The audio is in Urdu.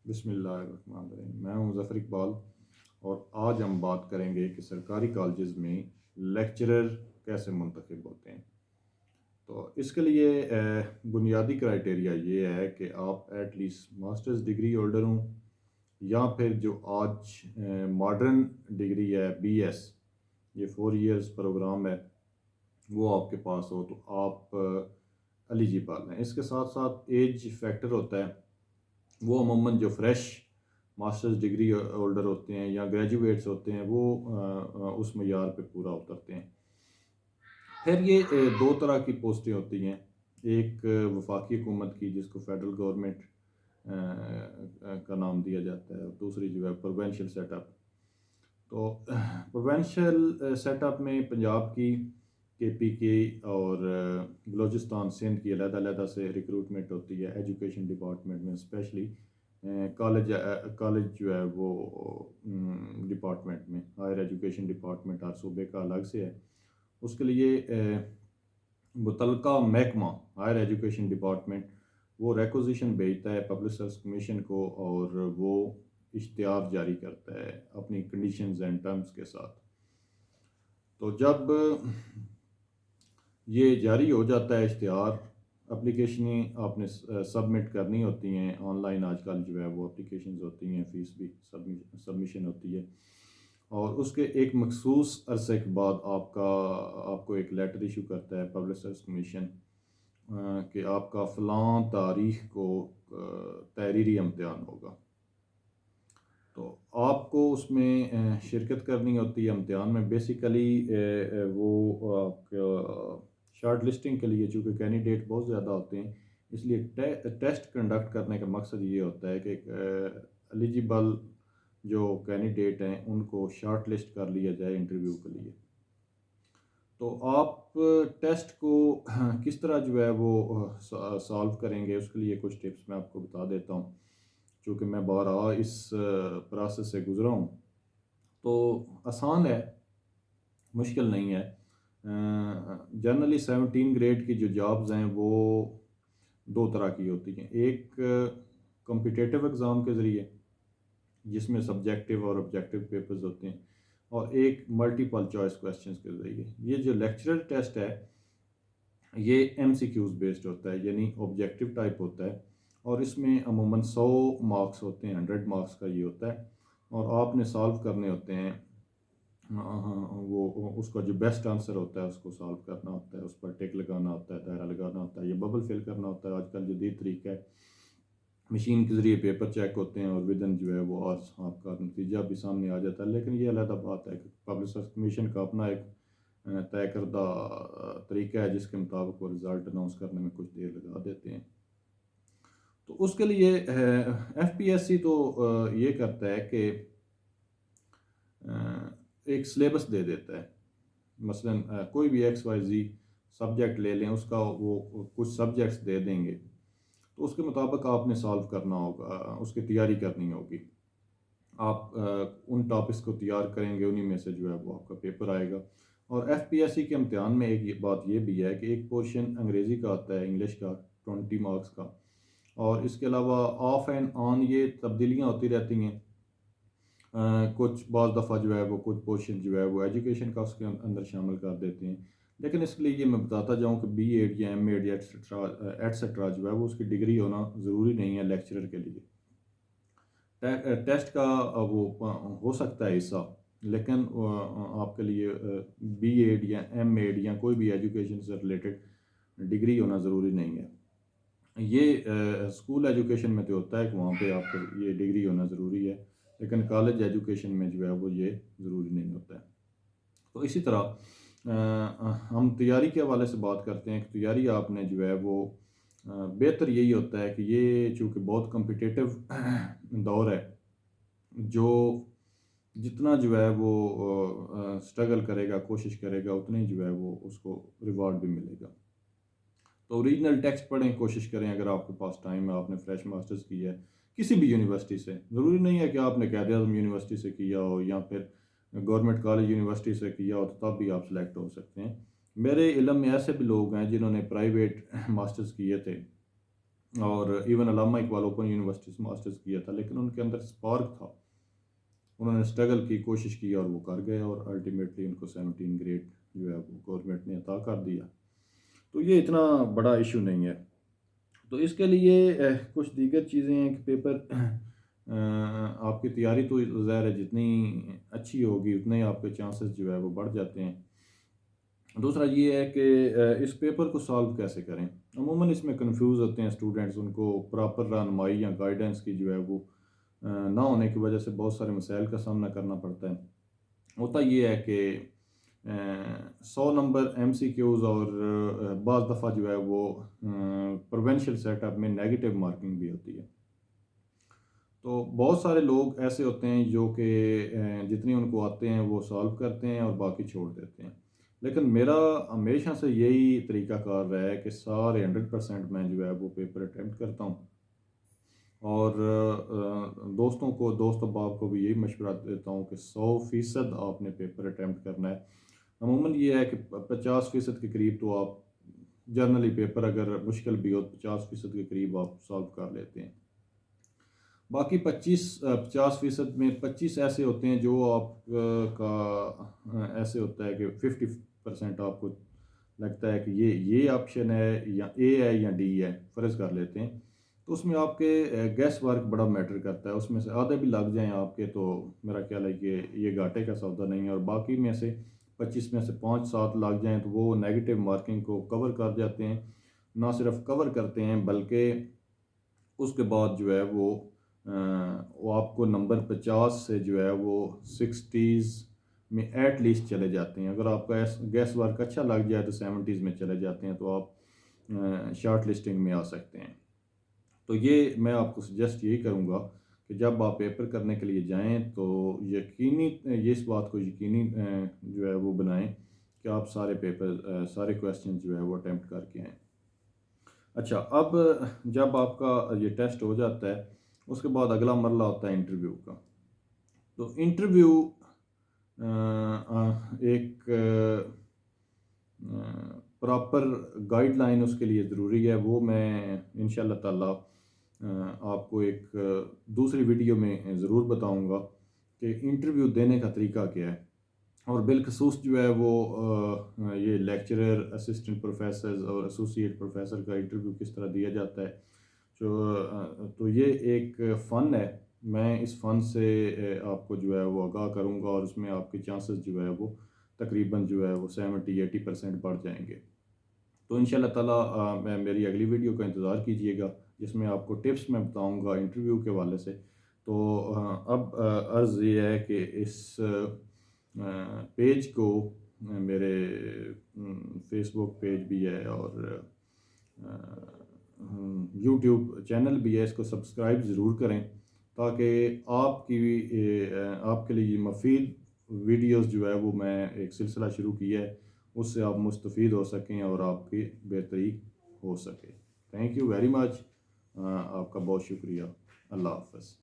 بسم اللہ الرحمن الرحیم۔ میں ہوں مظفر اقبال اور آج ہم بات کریں گے کہ سرکاری کالجز میں لیکچرر کیسے منتخب ہوتے ہیں۔ تو اس کے لیے بنیادی کرائٹیریا یہ ہے کہ آپ at least masters degree holder ہوں، یا پھر جو آج ماڈرن ڈگری ہے BS، یہ 4 ایئرس پروگرام ہے، وہ آپ کے پاس ہو تو آپ ایلیجیبل ہیں۔ اس کے ساتھ ساتھ ایج فیکٹر ہوتا ہے، وہ عموماً جو فریش ماسٹرز ڈگری ہولڈر ہوتے ہیں یا گریجویٹس ہوتے ہیں وہ اس معیار پہ پورا اترتے ہیں۔ پھر یہ دو طرح کی پوسٹیں ہوتی ہیں، ایک وفاقی حکومت کی جس کو فیڈرل گورنمنٹ کا نام دیا جاتا ہے، اور دوسری جو ہے پروونشل سیٹ اپ۔ تو پروونشل سیٹ اپ میں پنجاب کی KPK اور بلوچستان سندھ کی علیحدہ سے ریکروٹمنٹ ہوتی ہے ایجوکیشن ڈپارٹمنٹ میں، اسپیشلی کالج جو ہے وہ ڈپارٹمنٹ میں، ہائر ایجوکیشن ڈپارٹمنٹ ہر صوبے کا الگ سے ہے۔ اس کے لیے متعلقہ محکمہ ہائر ایجوکیشن ڈپارٹمنٹ وہ ریکوزیشن بھیجتا ہے پبلک سروس کمیشن کو، اور وہ اشتہار جاری کرتا ہے اپنی کنڈیشنز اینڈ ٹرمز کے ساتھ۔ تو جب یہ جاری ہو جاتا ہے اشتہار، اپلیکیشنیں آپ نے سبمٹ کرنی ہوتی ہیں آن لائن، آج کل جو ہے وہ اپلیکیشنز ہوتی ہیں، فیس بھی سبمیشن ہوتی ہے، اور اس کے ایک مخصوص عرصے کے بعد آپ کو ایک لیٹر ایشو کرتا ہے پبلک سروس کمیشن کہ آپ کا فلاں تاریخ کو تحریری امتحان ہوگا۔ تو آپ کو اس میں شرکت کرنی ہوتی ہے امتحان میں۔ بیسیکلی وہ آپ کا شارٹ لسٹنگ کے لیے، چونکہ کینڈیڈیٹ بہت زیادہ ہوتے ہیں، اس لیے ٹیسٹ کنڈکٹ کرنے کا مقصد یہ ہوتا ہے کہ ایلیجیبل جو کینڈیڈیٹ ہیں ان کو شارٹ لسٹ کر لیا جائے انٹرویو کے لیے۔ تو آپ ٹیسٹ کو کس طرح جو ہے وہ سالو کریں گے، اس کے لیے کچھ ٹپس میں آپ کو بتا دیتا ہوں، چونکہ میں بارہا اس پروسیس سے گزرا ہوں۔ تو آسان ہے، مشکل نہیں ہے۔ جنرلی 17 گریڈ کی جو جابز ہیں وہ دو طرح کی ہوتی ہیں، ایک کمپیٹیٹیو ایگزام کے ذریعے جس میں سبجیکٹیو اور آبجیکٹیو پیپرز ہوتے ہیں، اور ایک ملٹیپل چوائس کویسچنز کے ذریعے۔ یہ جو لیکچرر ٹیسٹ ہے یہ MCQs بیسڈ ہوتا ہے، یعنی آبجیکٹیو ٹائپ ہوتا ہے، اور اس میں عموماً 100 مارکس ہوتے ہیں، 100 مارکس کا یہ ہوتا ہے، اور آپ نے سالو کرنے ہوتے ہیں وہ اس کا جو بیسٹ آنسر ہوتا ہے اس کو سالو کرنا ہوتا ہے، اس پر ٹک لگانا ہوتا ہے، دائرہ لگانا ہوتا ہے، یہ ببل فل کرنا ہوتا ہے۔ آج کل جدید طریقہ ہے، مشین کے ذریعے پیپر چیک ہوتے ہیں اور ودن جو ہے وہ آج آپ کا نتیجہ بھی سامنے آ جاتا ہے۔ لیکن یہ علیحدہ بات ہے کہ پبلک سروس کمیشن کا اپنا ایک طے کردہ طریقہ ہے جس کے مطابق وہ رزلٹ اناؤنس کرنے میں کچھ دیر لگا دیتے ہیں۔ تو اس کے لیے FPSC تو یہ کرتا ہے کہ ایک سلیبس دے دیتا ہے، مثلا کوئی بھی XYZ سبجیکٹ لے لیں، اس کا وہ کچھ سبجیکٹس دے دیں گے، تو اس کے مطابق آپ نے سالو کرنا ہوگا، اس کی تیاری کرنی ہوگی۔ آپ ان ٹاپکس کو تیار کریں گے، انہی میں سے جو ہے وہ آپ کا پیپر آئے گا۔ اور FPSC کے امتحان میں ایک بات یہ بھی ہے کہ ایک پورشن انگریزی کا آتا ہے، انگلش کا 20 مارکس کا، اور اس کے علاوہ آف اینڈ آن یہ تبدیلیاں ہوتی رہتی ہیں۔ کچھ بعض دفعہ جو ہے وہ کچھ پورشن جو ہے وہ ایجوکیشن کا اس کے اندر شامل کر دیتے ہیں، لیکن اس کے لیے یہ میں بتاتا جاؤں کہ B.Ed یا M.Ed یا ایٹسٹرا جو ہے وہ اس کی ڈگری ہونا ضروری نہیں ہے لیکچرر کے لیے۔ ٹیسٹ کا وہ ہو سکتا ہے حصہ، لیکن آپ کے لیے B.Ed یا M.Ed یا کوئی بھی ایجوکیشن سے ریلیٹڈ ڈگری ہونا ضروری نہیں ہے۔ یہ اسکول ایجوکیشن میں تو ہوتا ہے کہ وہاں پہ آپ کو یہ ڈگری ہونا ضروری ہے، لیکن کالج ایجوکیشن میں جو ہے وہ یہ ضروری نہیں ہوتا ہے۔ تو اسی طرح ہم تیاری کے حوالے سے بات کرتے ہیں کہ تیاری آپ نے جو ہے وہ بہتر یہی ہوتا ہے کہ یہ چونکہ بہت کمپٹیٹیو دور ہے، جو جتنا جو ہے وہ اسٹرگل کرے گا، کوشش کرے گا، اتنے جو ہے وہ اس کو ریوارڈ بھی ملے گا۔ تو اوریجنل ٹیکسٹ پڑھیں، کوشش کریں، اگر آپ کے پاس ٹائم ہے، آپ نے فریش ماسٹرز کی ہے کسی بھی یونیورسٹی سے، ضروری نہیں ہے کہ آپ نے قائد اعظم یونیورسٹی سے کیا ہو یا پھر گورنمنٹ کالج یونیورسٹی سے کیا ہو، تو تب بھی آپ سلیکٹ ہو سکتے ہیں۔ میرے علم میں ایسے بھی لوگ ہیں جنہوں نے پرائیویٹ ماسٹرز کیے تھے، اور ایون علامہ اقبال اوپن یونیورسٹی سے ماسٹرز کیا تھا، لیکن ان کے اندر اسپارک تھا، انہوں نے اسٹرگل کی، کوشش کی اور وہ کر گئے، اور الٹیمیٹلی ان کو 17 گریڈ جو ہے وہ گورنمنٹ نے عطا کر دیا۔ تو یہ اتنا بڑا ایشو نہیں ہے۔ تو اس کے لیے کچھ دیگر چیزیں ہیں کہ پیپر آپ کی تیاری تو ظاہر ہے جتنی اچھی ہوگی اتنے ہی آپ کے چانسز جو ہے وہ بڑھ جاتے ہیں۔ دوسرا یہ ہے کہ اس پیپر کو سالو کیسے کریں۔ عموماً اس میں کنفیوز ہوتے ہیں اسٹوڈنٹس، ان کو پراپر رہنمائی یا گائیڈنس کی جو ہے وہ نہ ہونے کی وجہ سے بہت سارے مسائل کا سامنا کرنا پڑتا ہے۔ ہوتا یہ ہے کہ 100 نمبر ایم سی کیوز اور بعض دفعہ جو ہے وہ پروونشل سیٹ اپ میں نیگیٹو مارکنگ بھی ہوتی ہے۔ تو بہت سارے لوگ ایسے ہوتے ہیں جو کہ جتنی ان کو آتے ہیں وہ سالو کرتے ہیں اور باقی چھوڑ دیتے ہیں، لیکن میرا ہمیشہ سے یہی طریقہ کار رہا ہے کہ سارے 100% میں جو ہے وہ پیپر اٹیمپٹ کرتا ہوں، اور دوستوں کو، دوست احباب کو بھی یہی مشورہ دیتا ہوں کہ 100% آپ نے پیپر اٹیمپٹ کرنا ہے۔ عموماً یہ ہے کہ 50% کے قریب تو آپ جرنلی پیپر اگر مشکل بھی ہو 50% کے قریب آپ سالو کر لیتے ہیں۔ باقی 50% میں 25 ایسے ہوتے ہیں جو آپ کا ایسے ہوتا ہے کہ 50% آپ کو لگتا ہے کہ یہ آپشن ہے یا اے ہے یا ڈی ہے، فرض کر لیتے ہیں، تو اس میں آپ کے گیس ورک بڑا میٹر کرتا ہے۔ اس میں سے آدھے بھی لگ جائیں آپ کے تو میرا خیال ہے کہ یہ گھاٹے کا سودا نہیں ہے، اور باقی میں سے 25 میں سے 5-7 لگ جائیں تو وہ نیگیٹو مارکنگ کو کور کر جاتے ہیں۔ نہ صرف کور کرتے ہیں بلکہ اس کے بعد جو ہے وہ آپ کو نمبر 50 سے جو ہے وہ 60s میں ایٹ لیسٹ چلے جاتے ہیں۔ اگر آپ کا گیس ورک اچھا لگ جائے تو 70s میں چلے جاتے ہیں، تو آپ شارٹ لسٹنگ میں آ سکتے ہیں۔ تو یہ میں آپ کو سجیسٹ یہی کروں گا کہ جب آپ پیپر کرنے کے لیے جائیں تو یقینی یہ اس بات کو یقینی جو ہے وہ بنائیں کہ آپ سارے پیپر سارے کویسچن جو ہے وہ اٹیمپٹ کر کے آئیں۔ اچھا، اب جب آپ کا یہ ٹیسٹ ہو جاتا ہے اس کے بعد اگلا مرحلہ ہوتا ہے انٹرویو کا۔ تو انٹرویو ایک پراپر گائیڈ لائن اس کے لیے ضروری ہے، وہ میں انشاءاللہ تعالی آپ کو ایک دوسری ویڈیو میں ضرور بتاؤں گا کہ انٹرویو دینے کا طریقہ کیا ہے، اور بالخصوص جو ہے وہ یہ لیکچرر، اسسٹنٹ پروفیسرز اور ایسوسیٹ پروفیسر کا انٹرویو کس طرح دیا جاتا ہے۔ تو یہ ایک فن ہے، میں اس فن سے آپ کو جو ہے وہ آگاہ کروں گا، اور اس میں آپ کے چانسز جو ہے وہ تقریباً جو ہے وہ 70-80% بڑھ جائیں گے۔ تو انشاءاللہ تعالیٰ میں میری اگلی ویڈیو کا انتظار کیجیے گا جس میں آپ کو ٹپس میں بتاؤں گا انٹرویو کے حوالے سے۔ تو اب عرض یہ ہے کہ اس پیج کو، میرے فیس بک پیج بھی ہے اور یوٹیوب چینل بھی ہے، اس کو سبسکرائب ضرور کریں تاکہ آپ کے لیے یہ مفید ویڈیوز جو ہے وہ میں ایک سلسلہ شروع کیا ہے، اس سے آپ مستفید ہو سکیں اور آپ کی بہتری ہو سکے۔ تھینک یو ویری مچ، آپ کا بہت شکریہ۔ اللہ حافظ۔